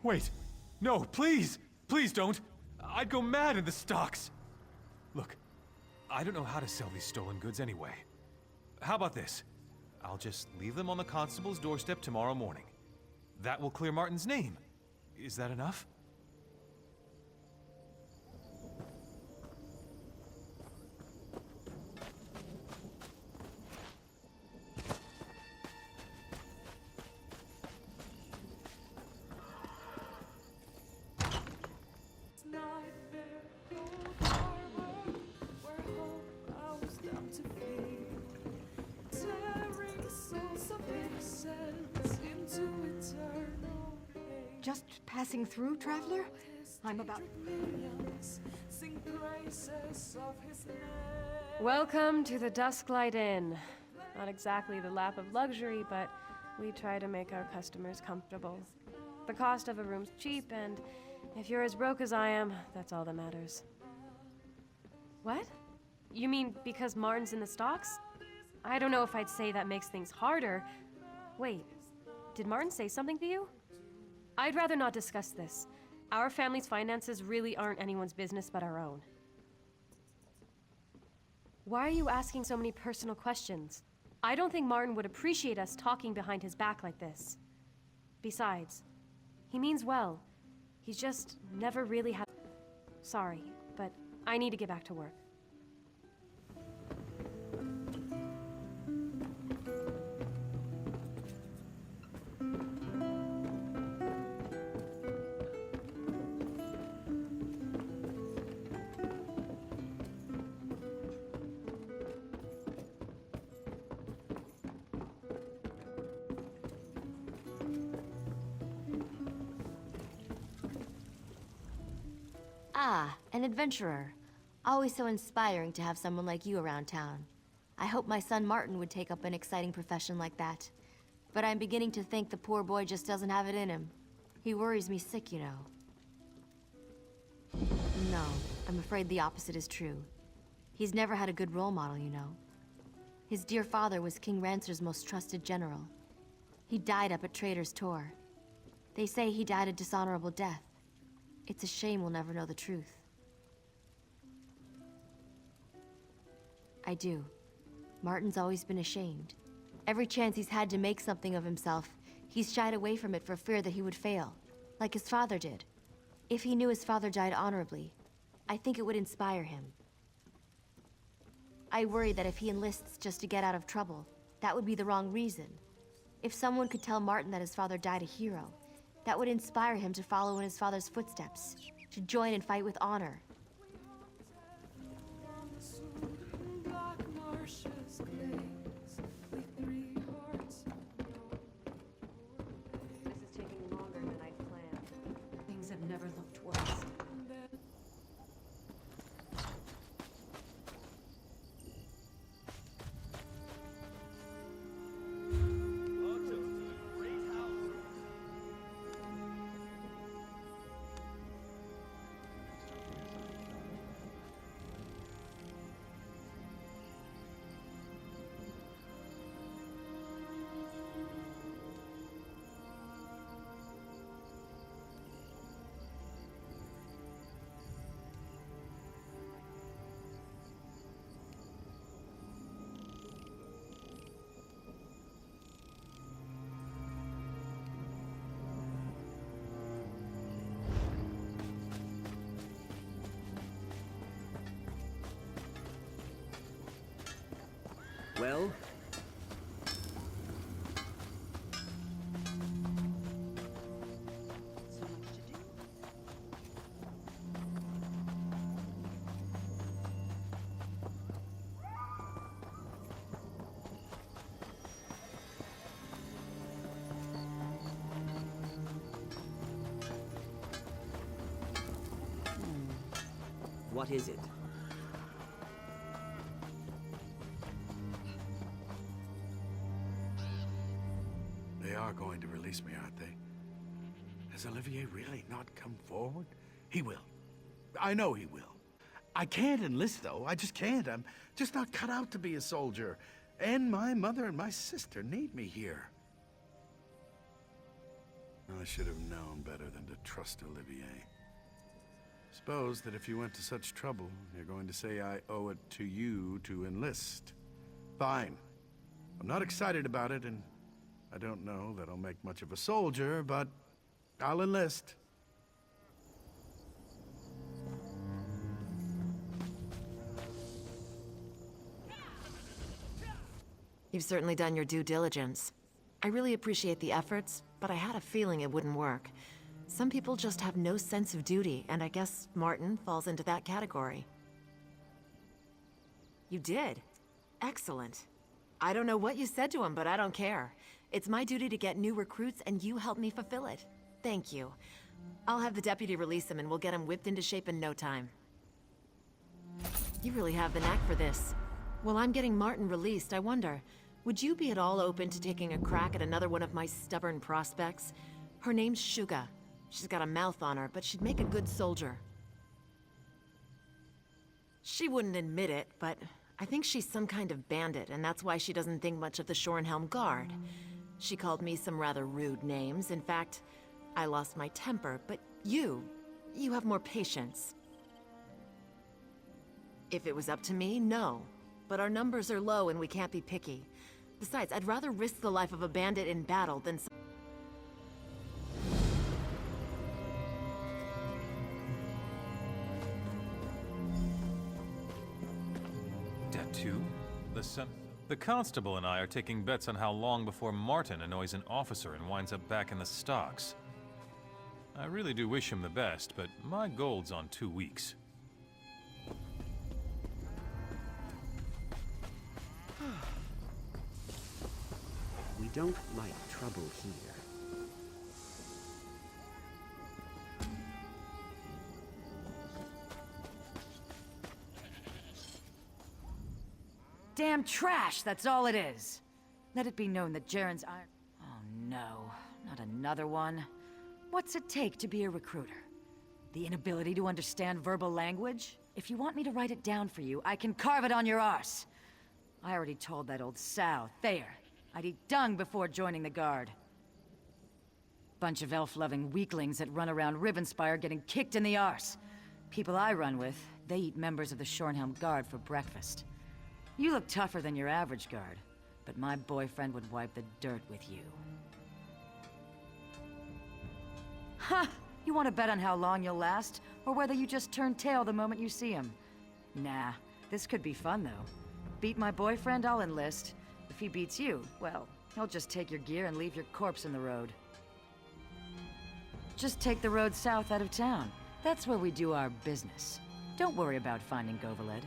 Wait! No, please! Please don't! I'd go mad in the stocks! Look, I don't know how to sell these stolen goods anyway. How about this? I'll just leave them on the constable's doorstep tomorrow morning. That will clear Martin's name. Is that enough? Just passing through, traveler? I'm about... Welcome to the Dusklight Inn. Not exactly the lap of luxury, but we try to make our customers comfortable. The cost of a room's cheap, and if you're as broke as I am, that's all that matters. What? You mean because Martin's in the stocks? I don't know if I'd say that makes things harder. Wait, did Martin say something to you? I'd rather not discuss this. Our family's finances really aren't anyone's business but our own. Why are you asking so many personal questions? I don't think Martin would appreciate us talking behind his back like this. Besides, he means well. He's just never really had... Sorry, but I need to get back to work. Ah, an adventurer. Always so inspiring to have someone like you around town. I hope my son Martin would take up an exciting profession like that. But I'm beginning to think the poor boy just doesn't have it in him. He worries me sick, you know. No, I'm afraid the opposite is true. He's never had a good role model, you know. His dear father was King Rancer's most trusted general. He died up at Trader's Tor. They say he died a dishonorable death. It's a shame we'll never know the truth. I do. Martin's always been ashamed. Every chance he's had to make something of himself, he's shied away from it for fear that he would fail, like his father did. If he knew his father died honorably, I think it would inspire him. I worry that if he enlists just to get out of trouble, that would be the wrong reason. If someone could tell Martin that his father died a hero, that would inspire him to follow in his father's footsteps, to join and fight with honor. This is taking longer than I'd planned. Things have never looked worse. Well? So much to do. What is it? They are going to release me, aren't they? Has Olivier really not come forward? He will. I know he will. I can't enlist, though. I just can't. I'm just not cut out to be a soldier. And my mother and my sister need me here. I should have known better than to trust Olivier. Suppose that if you went to such trouble, you're going to say I owe it to you to enlist. Fine. I'm not excited about it, and I don't know that I'll make much of a soldier, but I'll enlist. You've certainly done your due diligence. I really appreciate the efforts, but I had a feeling it wouldn't work. Some people just have no sense of duty, and I guess Martin falls into that category. You did? Excellent. I don't know what you said to him, but I don't care. It's my duty to get new recruits, and you helped me fulfill it. Thank you. I'll have the deputy release him, and we'll get him whipped into shape in no time. You really have the knack for this. While I'm getting Martin released, I wonder, would you be at all open to taking a crack at another one of my stubborn prospects? Her name's Shuga. She's got a mouth on her, but she'd make a good soldier. She wouldn't admit it, but I think she's some kind of bandit, and that's why she doesn't think much of the Shorenhelm Guard. She called me some rather rude names. In fact, I lost my temper, but you have more patience. If it was up to me, no. But our numbers are low and we can't be picky. Besides, I'd rather risk the life of a bandit in battle than Datu? The constable and I are taking bets on how long before Martin annoys an officer and winds up back in the stocks. I really do wish him the best, but my gold's on 2 weeks. We don't like trouble here. Damn trash, that's all it is. Let it be known that Jaren's iron... Oh no, not another one. What's it take to be a recruiter? The inability to understand verbal language? If you want me to write it down for you, I can carve it on your arse. I already told that old sow, Thayer, I'd eat dung before joining the Guard. Bunch of elf-loving weaklings that run around Rivenspire getting kicked in the arse. People I run with, they eat members of the Shorenhelm Guard for breakfast. You look tougher than your average guard, but my boyfriend would wipe the dirt with you. Ha! You want to bet on how long you'll last, or whether you just turn tail the moment you see him? Nah, this could be fun though. Beat my boyfriend, I'll enlist. If he beats you, well, he'll just take your gear and leave your corpse in the road. Just take the road south out of town. That's where we do our business. Don't worry about finding Govaled.